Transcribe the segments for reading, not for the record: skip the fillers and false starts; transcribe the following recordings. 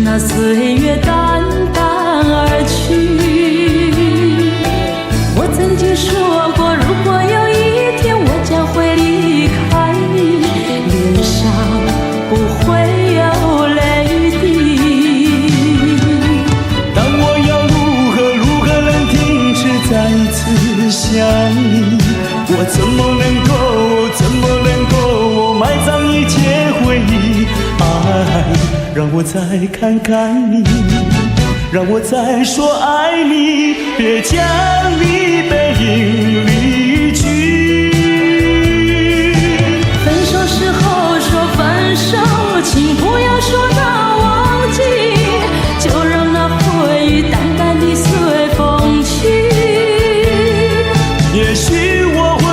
那岁月淡淡而去。我曾经说过，如果有一天我将会离开你，脸上不会有泪滴。但我要如何能停止再次想你？我怎么能够埋葬一切回忆？让我再看看你，让我再说爱你，别将你背影离去。分手时候说分手，请不要说那忘记，就让那回忆淡淡地随风去。也许我会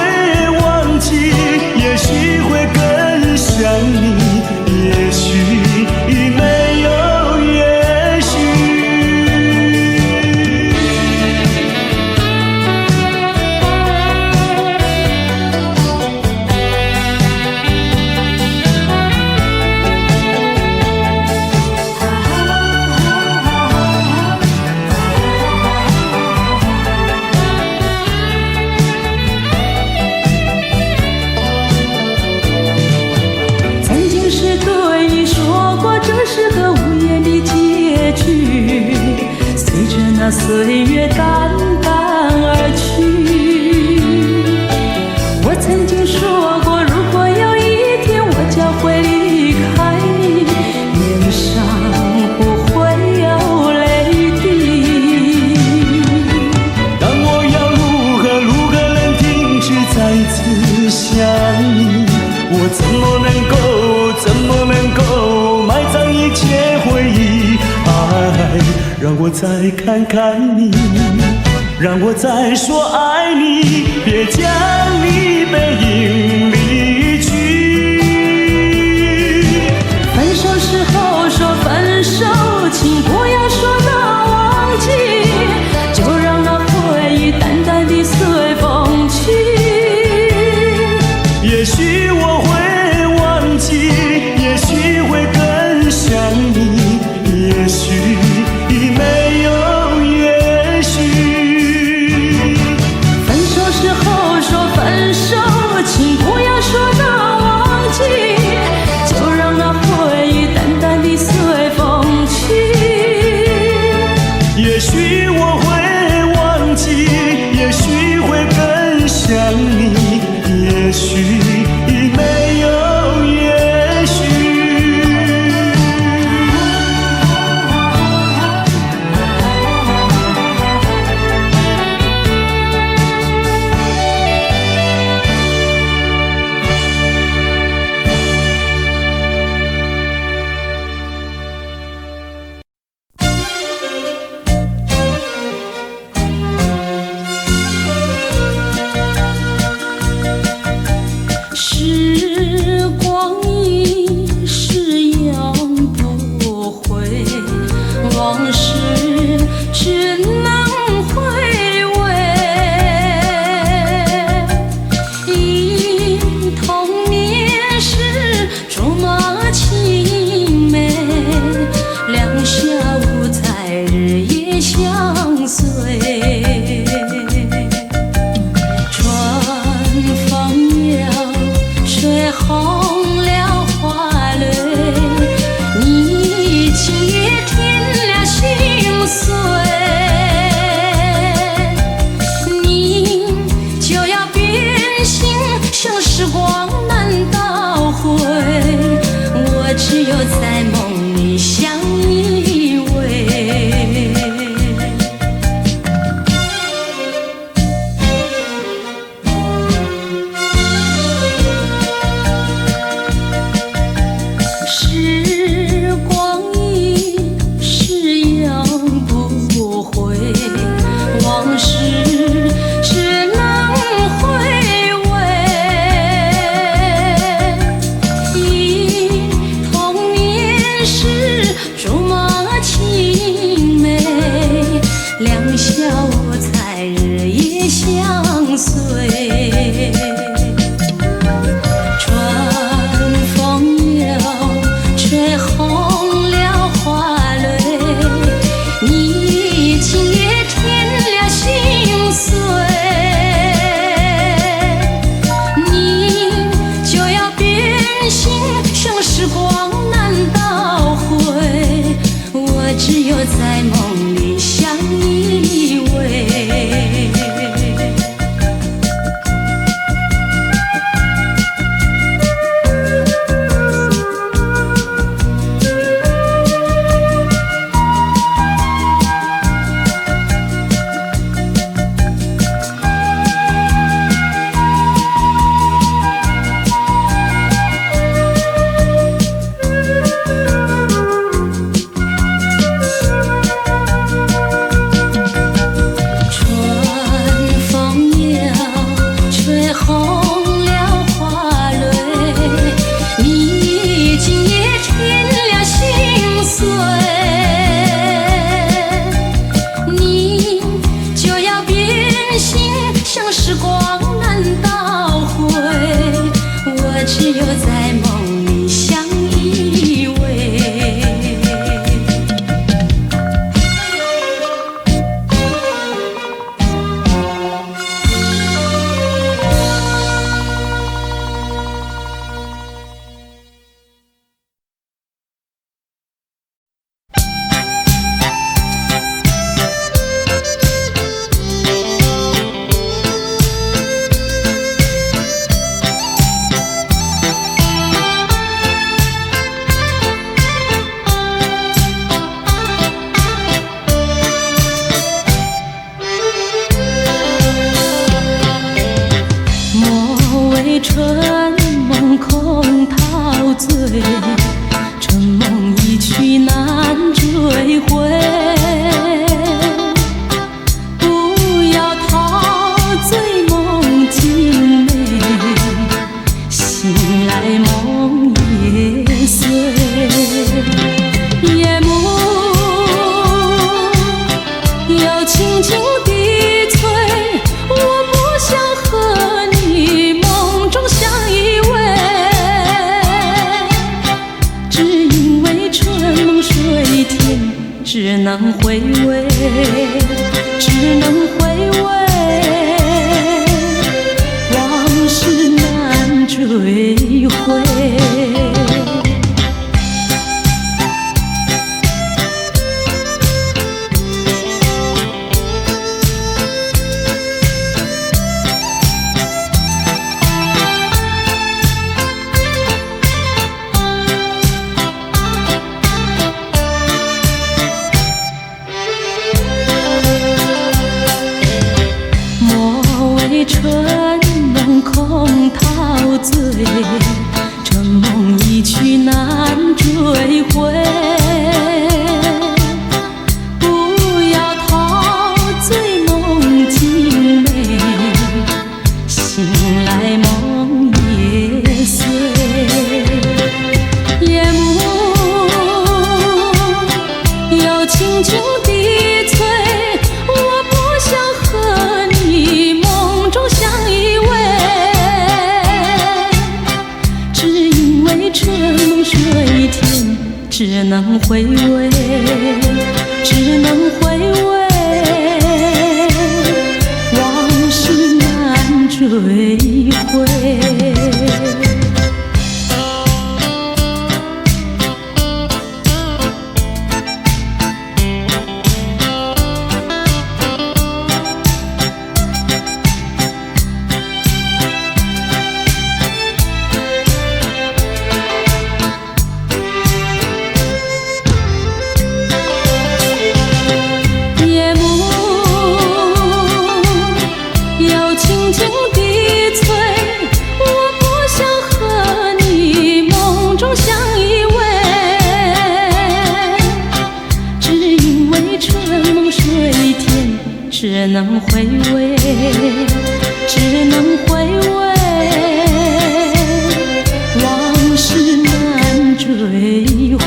忘记，也许会更想你，也许没有也许。曾经是对你说过，这是个无言的结局，随着那岁月淡淡而去。我曾经说过，如果有一天我将会离开你，脸上不会有泪滴。但我要如何能停止再次想你？我怎么能够埋葬一切回忆？让我再看看你，让我再说爱你，别将你背影离去。分手时候说分手，请不要说那忘记，就让那回忆淡淡地随风去。也许我会忘记，也许会更想你，也许没有也许。分手时候说分手，请不要说那忘记，就让那回忆淡淡地随风去。在梦里相依偎。春梦空陶醉，春梦一去难追回。不要陶醉梦境美，醒来梦也碎。夜幕又轻轻低垂，我不想和你梦中相依偎，只因为春梦水天，只能回味，只能回味，往事难追回。春梦空陶醉，春梦一去难追回。不要陶醉梦境美，醒来梦也碎。夜幕又轻轻低垂，我不想和你梦中相依偎，只因为春梦水天，只能回味，只能回味，往事难追回。只能回味，只能回味，往事难追回。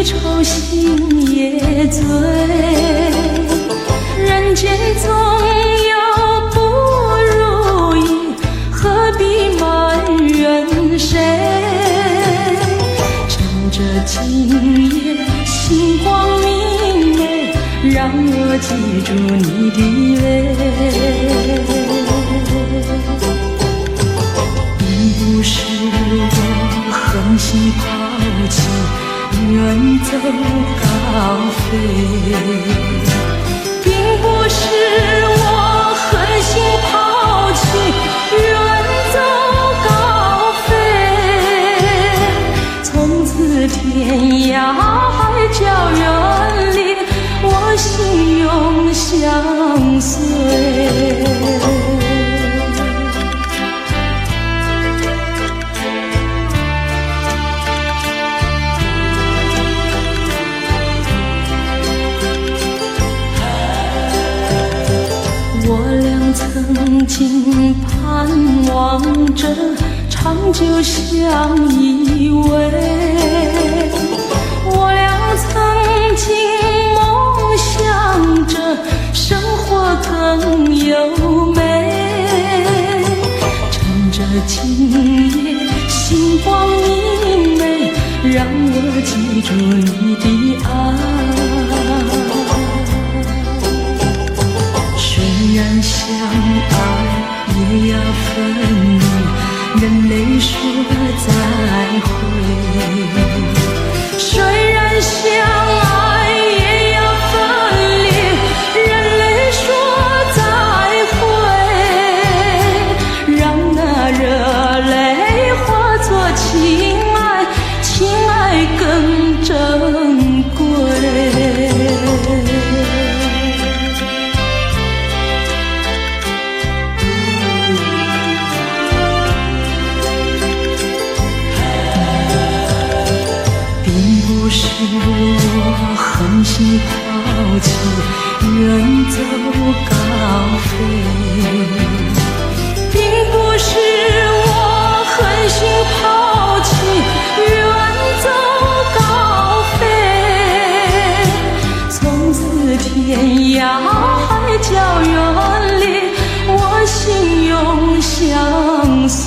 离愁心也醉，人间总有不如意，何必埋怨谁？趁着今夜星光明媚，让我记住你的泪。并不是我狠心抛弃，远走高飞，并不是我狠心抛弃，远走高飞。从此天涯海角远离，我心永相随。曾经盼望着长久相依偎，我俩曾经梦想着生活更优美。趁着今夜星光明媚，让我记住你的爱。虽然相爱也要分离，任泪说再会。虽然相爱也要分离，任泪说再会。让那热泪化作情爱，情爱更珍贵。我狠心抛弃，远走高飞，并不是我狠心抛弃，远走高飞。从此天涯海角远离，我心永相随。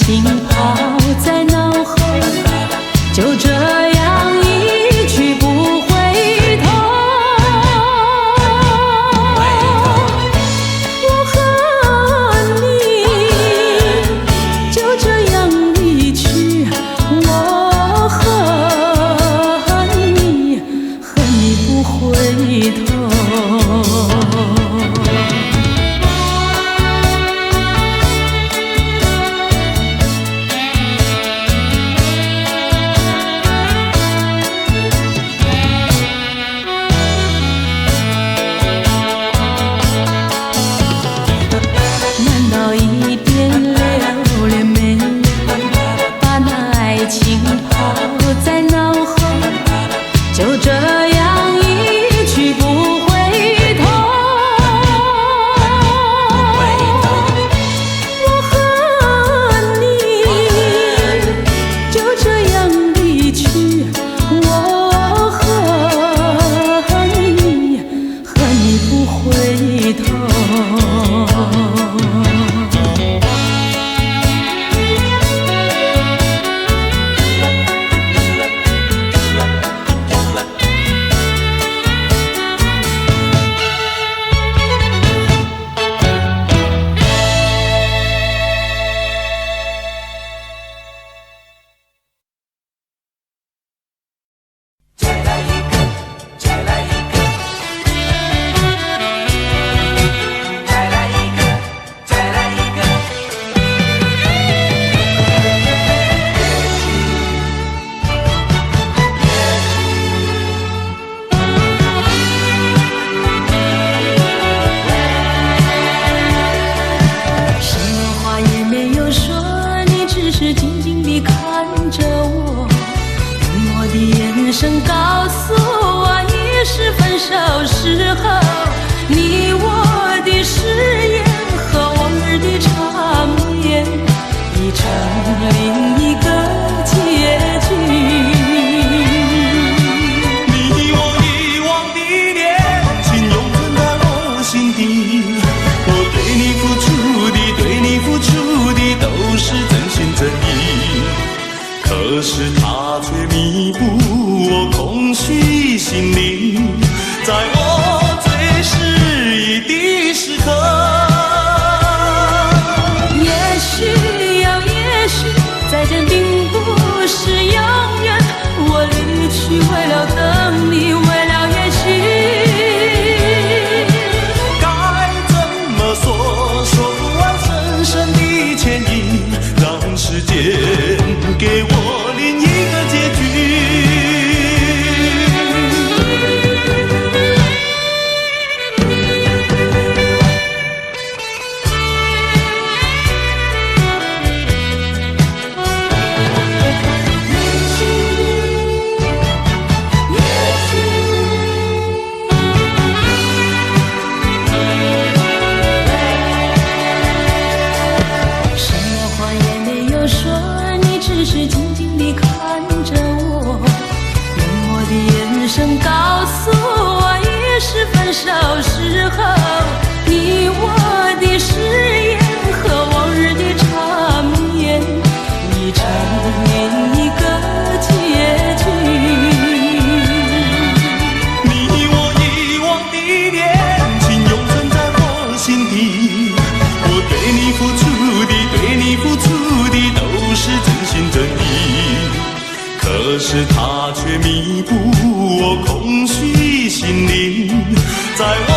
情抛在脑后，就这样一去不回头。我和你就这样离去，我和你不回头。情抛在脑后，就这样一去不回头。我和你就这样离去，我和你不回头。眼神告诉我，已是分手时候，你我的誓言和往日的缠绵已成另一个结局。你我遗忘的恋情永存在我心底，我对你付出的都是真心真意，可是他却弥补我空虚心灵，在我最失意的时刻。也许再见并不是永远，我离去为了等你，为了也许该怎么说不完深深的歉意，让时间给我另一个结局。是静静地看着我，用我的眼神告诉我，已是分手时候，你我的誓言和往日的缠绵已成另一个结局。你我遗忘的恋情永存在我心底，我对你付出的都是真心真意，可是他却弥补我空虚心灵，在我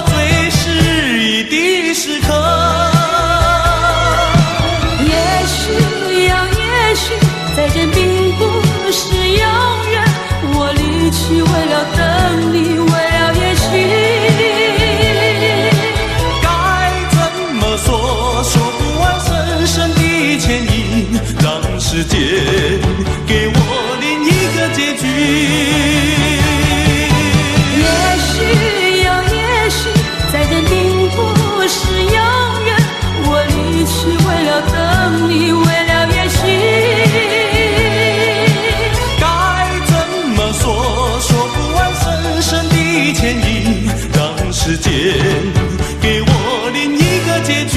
最失意的时刻。也许再见并不是永远，我离去为了等你，为了也许该怎么说不完深深的歉意，让时间给我另一个结局。也许再见并不是永远，我离去为了等你，为了也许该怎么说不完深深的歉意，让时间给我另一个结局。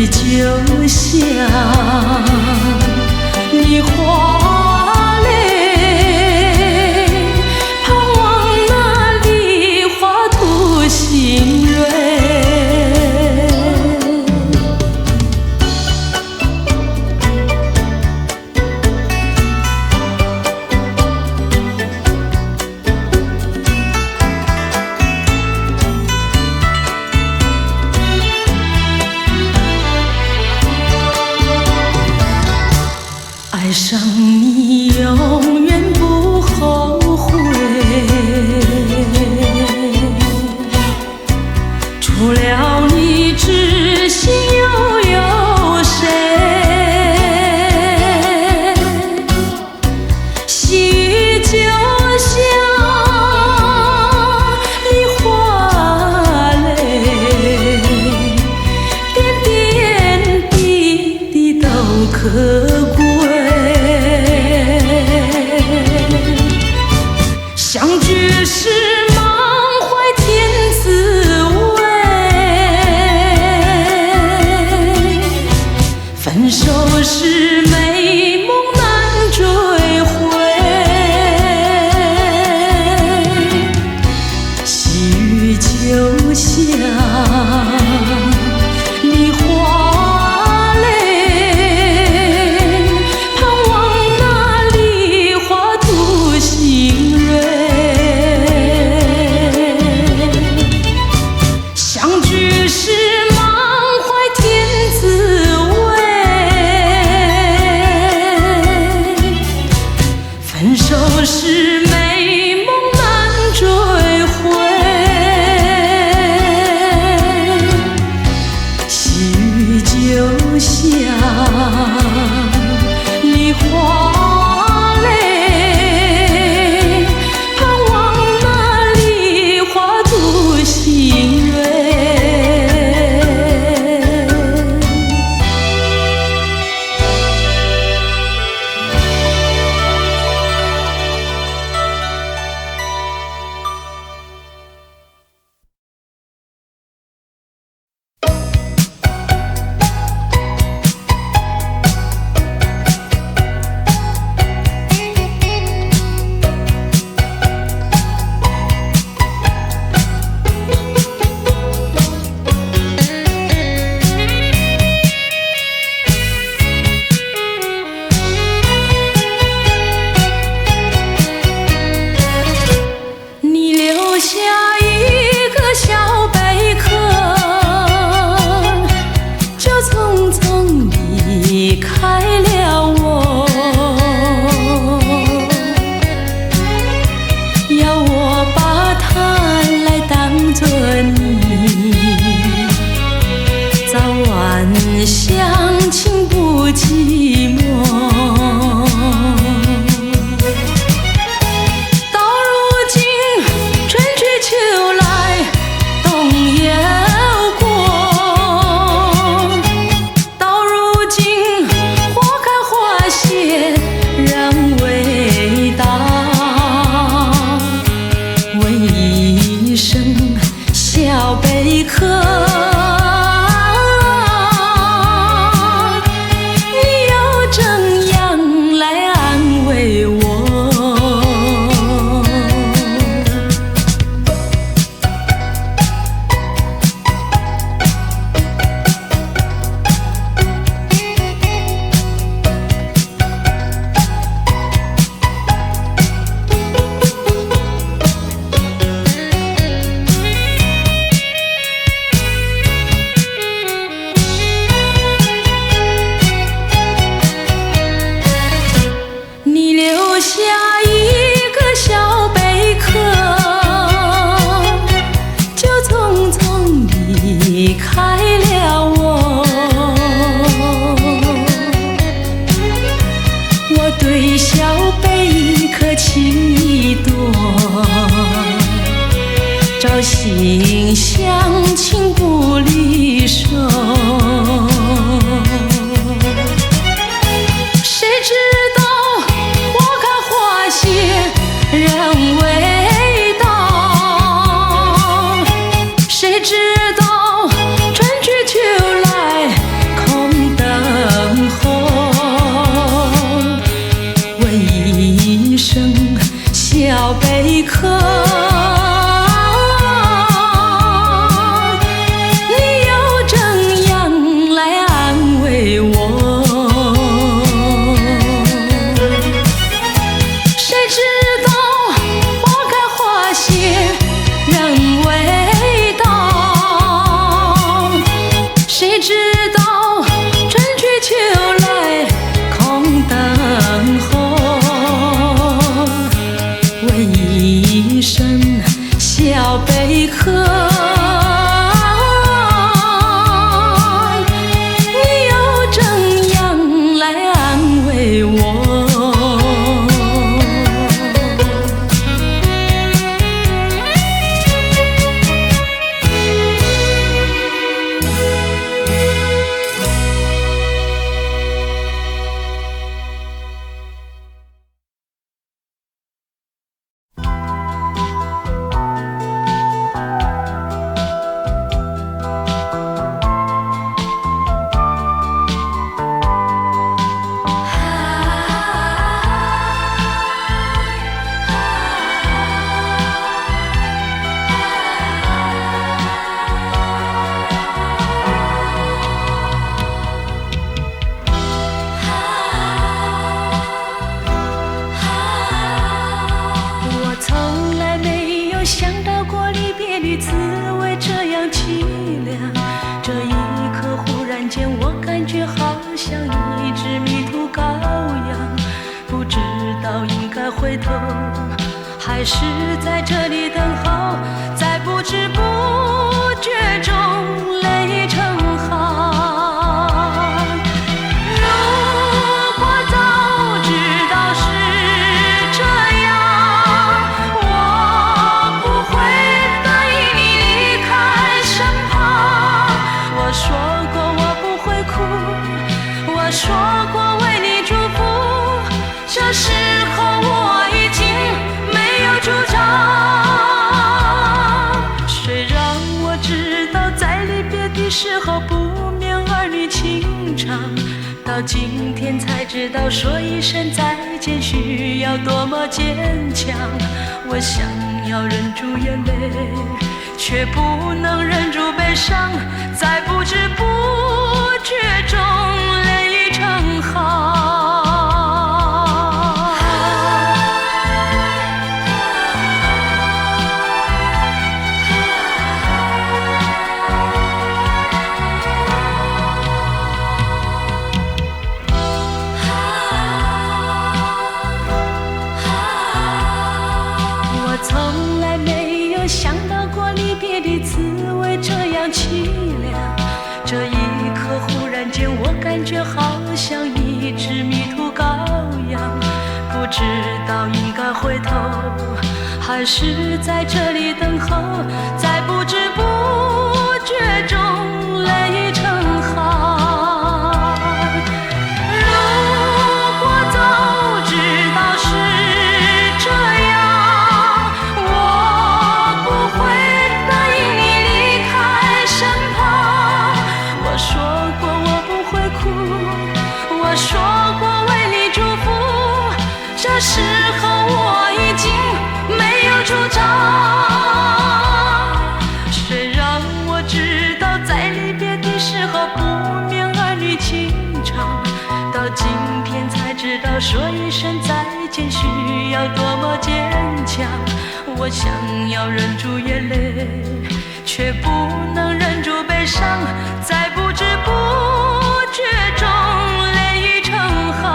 就像你花泪，盼望那梨花吐新蕊。爱上你永远不后悔，除了你知心又有谁？细雨就像梨花泪，点点滴滴都可贵。相聚时满怀甜滋味，分手时美梦难追回。细雨就像梨花泪，盼望那梨花吐新蕊。相聚时满怀甜滋味，分手时美梦难追回。细雨就像梨花泪，盼望那梨花吐新蕊。你留下一个小贝壳，就匆匆离开了我，要我把它来当作你，早晚相亲不寂寞。秋来冬又过，到如今花开道春去秋来空等候，问一声小贝壳，你又怎样来安慰我？滋味这样凄凉，这一刻忽然间我感觉好像一只迷途羔羊，不知道应该回头还是在这里等候，在不知不觉中泪成行。如果早知道是这样，我不会答应你离开身旁。我说过我不会哭，我说过为你祝福，这时候我已经没有主张。虽然我知道在离别的时候不免儿女情长，到今天才知道说一声再见需要多么坚强。我想要忍住眼泪，却不能忍住悲伤，在不知不觉中泪成行。从来没有想到过离别的滋味这样凄凉，这一刻忽然间我感觉好像一只迷途羔羊，不知道应该回头还是在这里等候，在不知不觉中泪成行。这时候我已经没有主张。虽然我知道在离别的时候不免儿女情长，到今天才知道说一声再见需要多么坚强。我想要忍住眼泪，却不能忍住悲伤，在不知不觉中泪成行。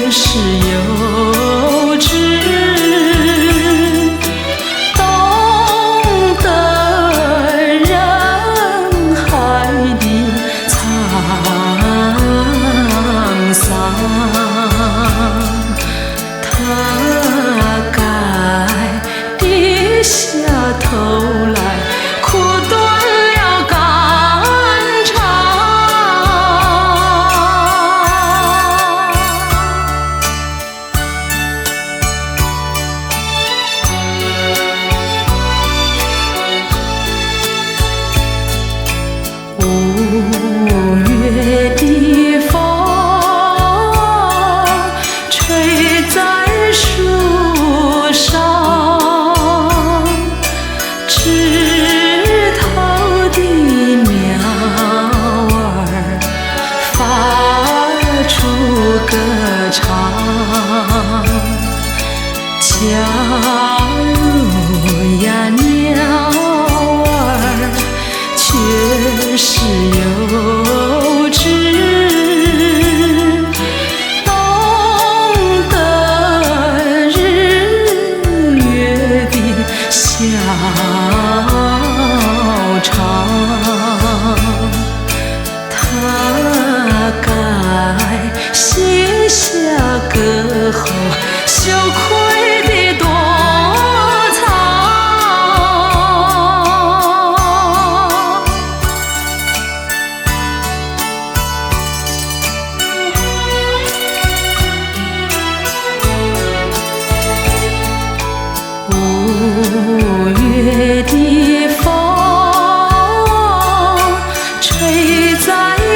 是有知来，苦断了肝肠。5月的风吹在树上，枝头的鸟儿发出歌唱，假如呀鸟儿却是幼稚，懂得日月的笑场，他该卸下歌后羞愧的躲藏。5月的风吹在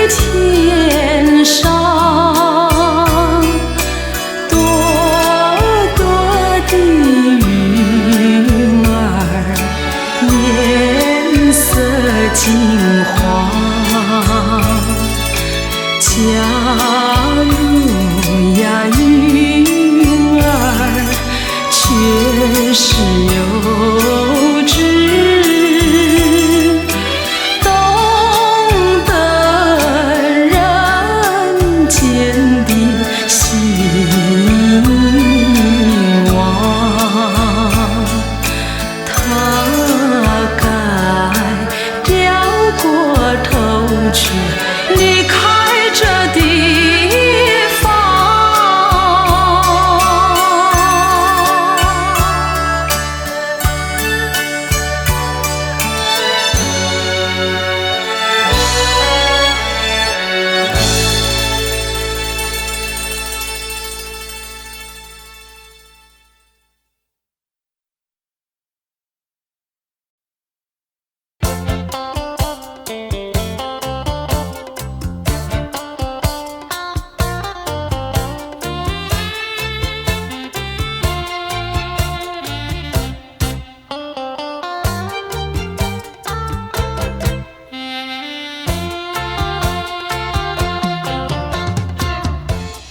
天上，朵朵的云儿颜色金黄，假如呀云儿却是幼稚，懂得人间的希望，他该掉过头去离开这地方。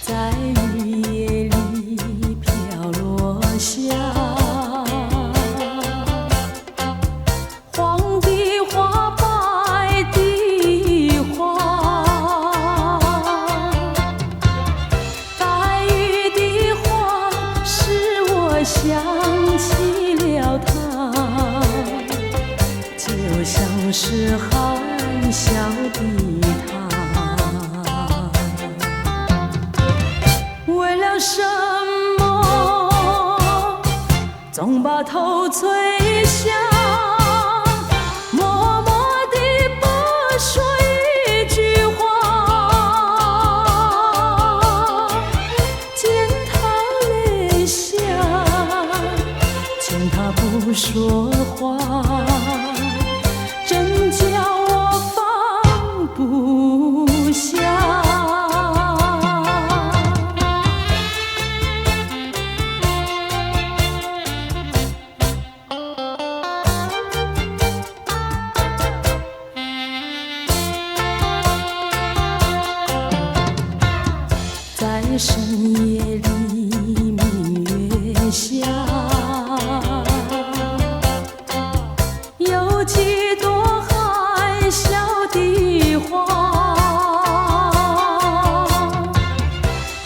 在雨夜里飘落下黄的花，白的花，白雨的花使我想起了他，就像是含笑的他。为了什么总把头垂下，默默地不说一句话，见他泪下，见他不说话，真叫我放不下。在深夜里明月下，有几朵含笑的花，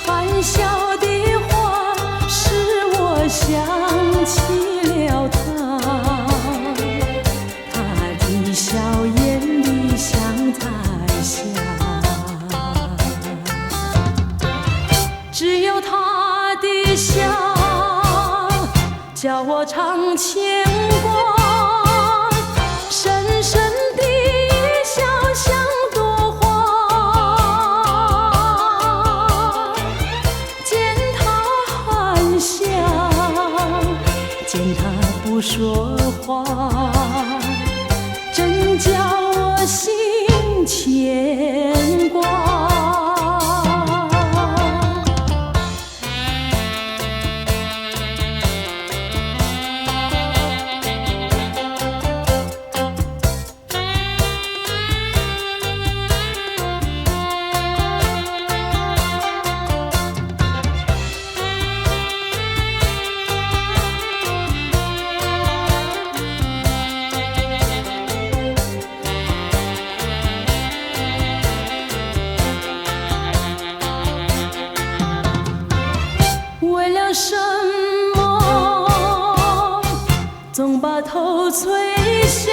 含笑的花使我想起了他，他的笑眼里像彩霞，只有他的笑叫我常牵挂。见他不说话，真叫我心牵挂。什么总把头垂下，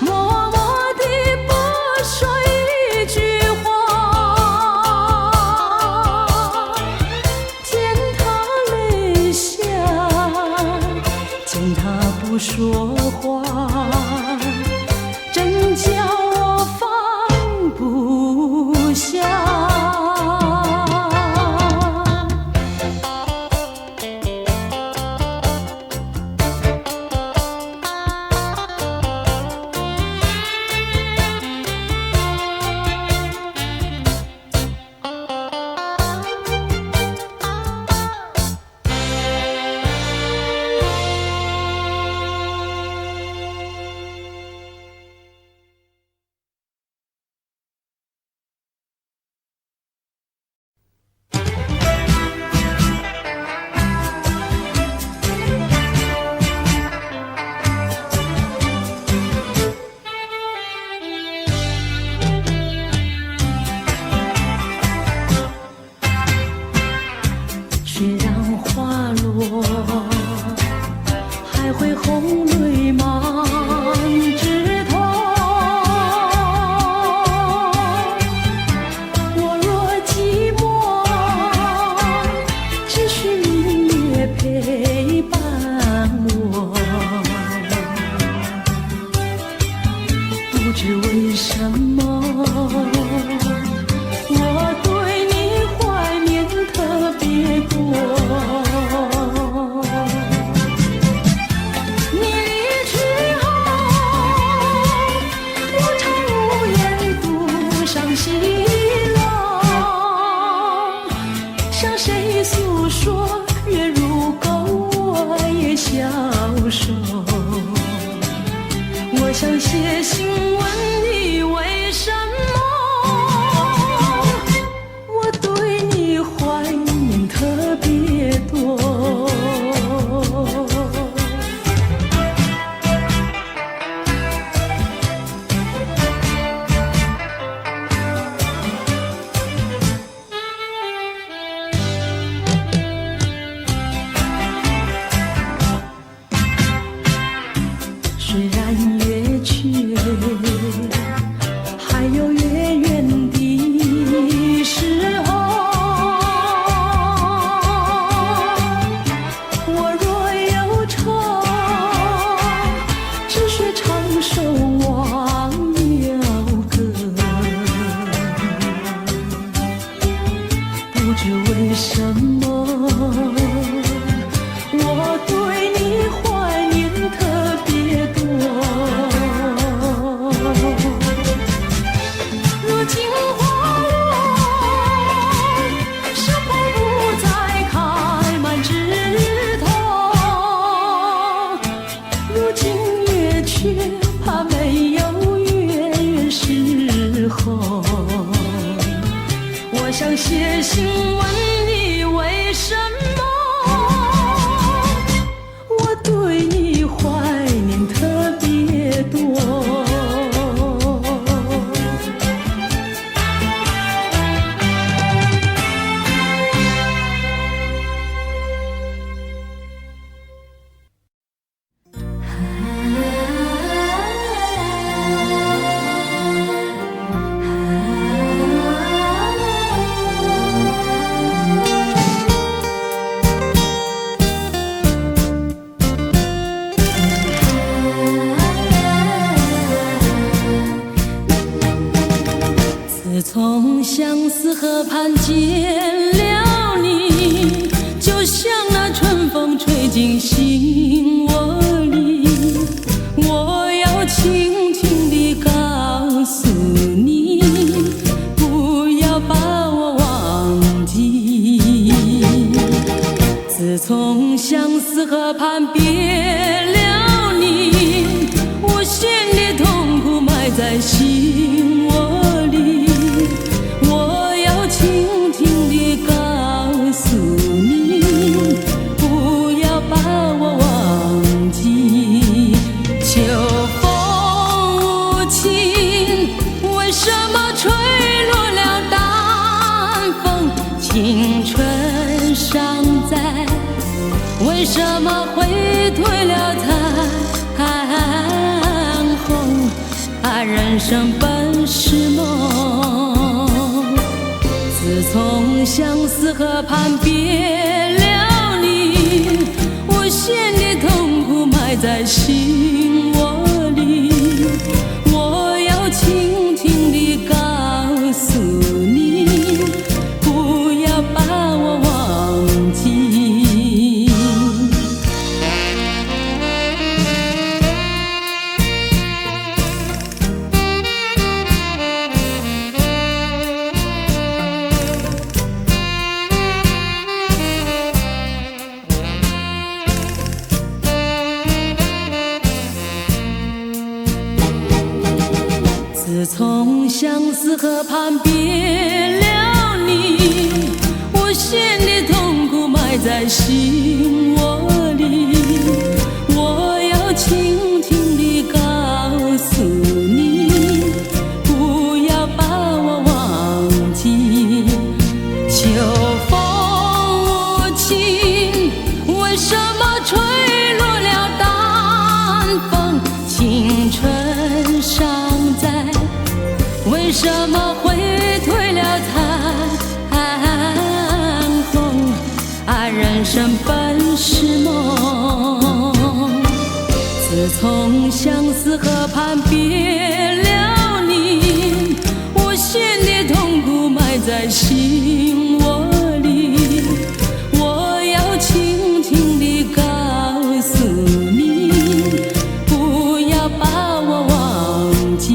默默地不说一句话，见他泪下，见他不说话，真叫我放不下。雪让花落，还会红泪满枝头。我若寂寞，只需明月陪伴我。不知为什么，我对你怀念特别多。你离去后，我常无言独伤心了。向谁诉说？月如钩，我也消瘦。我想写信问你为什么，我对你怀念特别多。虽然月缺，还有月圆的时候。我若忧愁，只需唱首忘忧歌。不知为什么，我对你怀念特别多。如今花落，是否不再开满枝头？如今月缺，怕没有月圆时候。我想写信问你为什么，我对你怀念特别多。自从相思河畔见了你，就像那春风吹进进心窝里，我要轻轻地告诉你，不要把我忘记。自从相思河畔别了你，无限的痛苦埋在心窝里，我要轻轻地告诉你，不要把我忘记。秋风无情，为什么吹落了淡风？青春尚在，为什么会退了残红？人生本是梦，自从相思河畔别了你，无限的痛苦埋在心窝里，我要轻轻地告诉你，不要把我忘记。自从相思河畔别了你，无限的痛苦埋在心窝里，我要轻轻地告诉你，不要把我忘记。秋风无情，为什么吹落了淡风？青春尚在，为什么会退了残红？人生本是梦，自从相思河畔别了你，无限的痛苦埋在心窝里，我要轻轻地告诉你，不要把我忘记。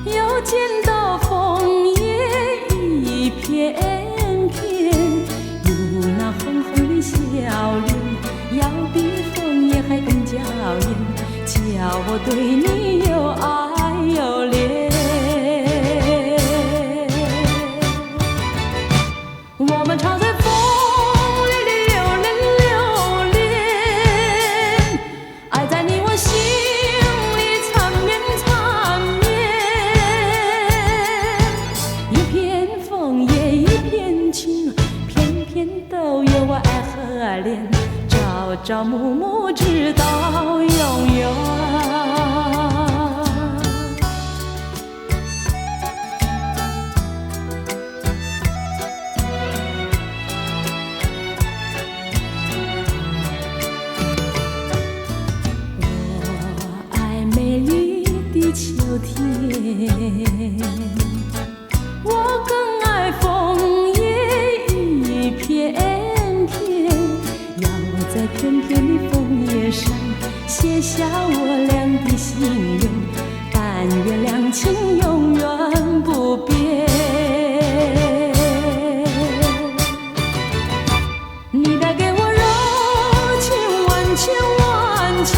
又见到枫叶一片片，有那红红的笑脸，要比枫叶还更娇艳，叫我对你又爱又恋。我们常在风里流连流连，爱在你我心里缠绵缠绵。一片枫叶一片情，片片都有我爱和恋，朝朝暮暮直到永远。秋天，我更爱枫叶一片片，要在片片的枫叶上写下我俩的心愿，但愿两情永远不变。你带给我柔情万千万千，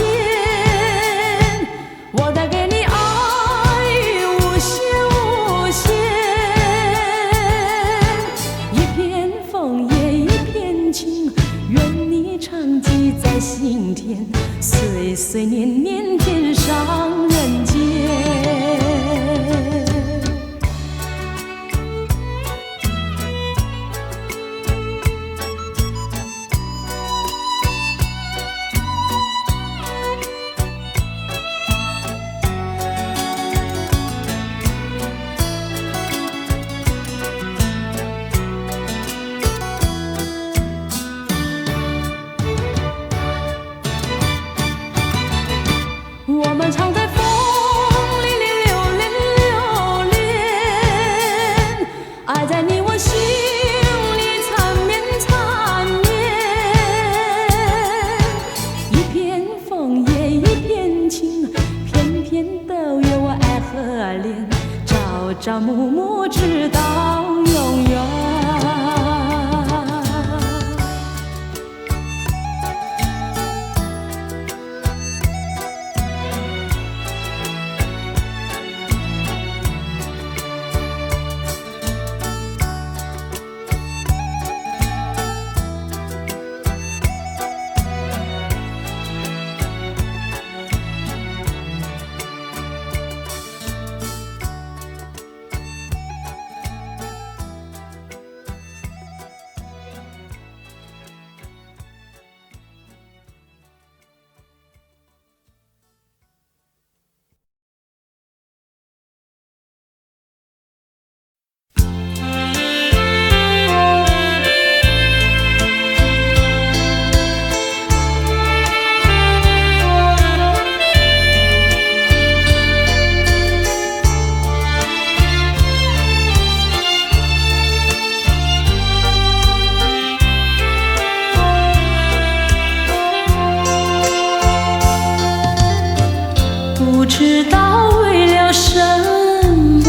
们常在风里流连，爱在你我心里缠绵缠绵。一片枫叶一片情，片片都有我爱和恋，朝朝暮暮直到永远。不知道为了什么，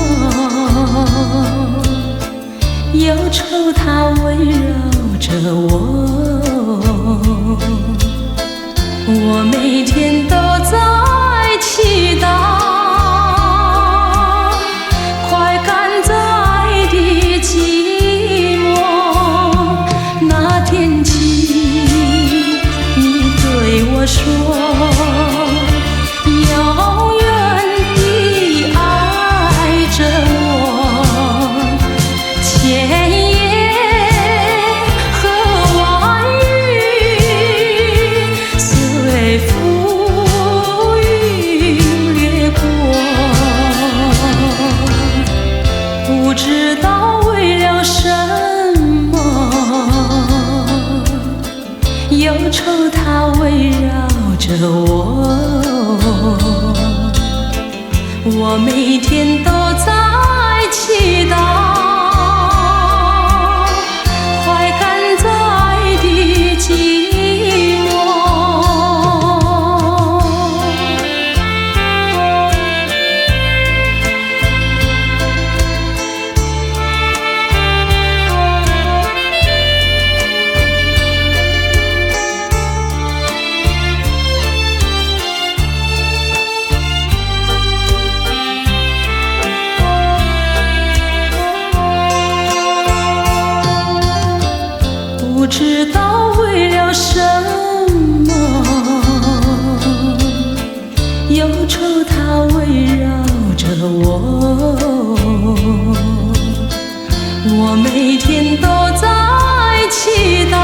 忧愁它围绕着我，我每天都在祈祷，快赶在的寂寞。那天起，你对我说，永远地爱着我，千言和万语随浮云掠过。不知道为了什么，忧愁它围绕着我，我每天都在祈祷，快赶在的寂寞。不知道为了什么，忧愁它围绕着我，我每天都在祈祷。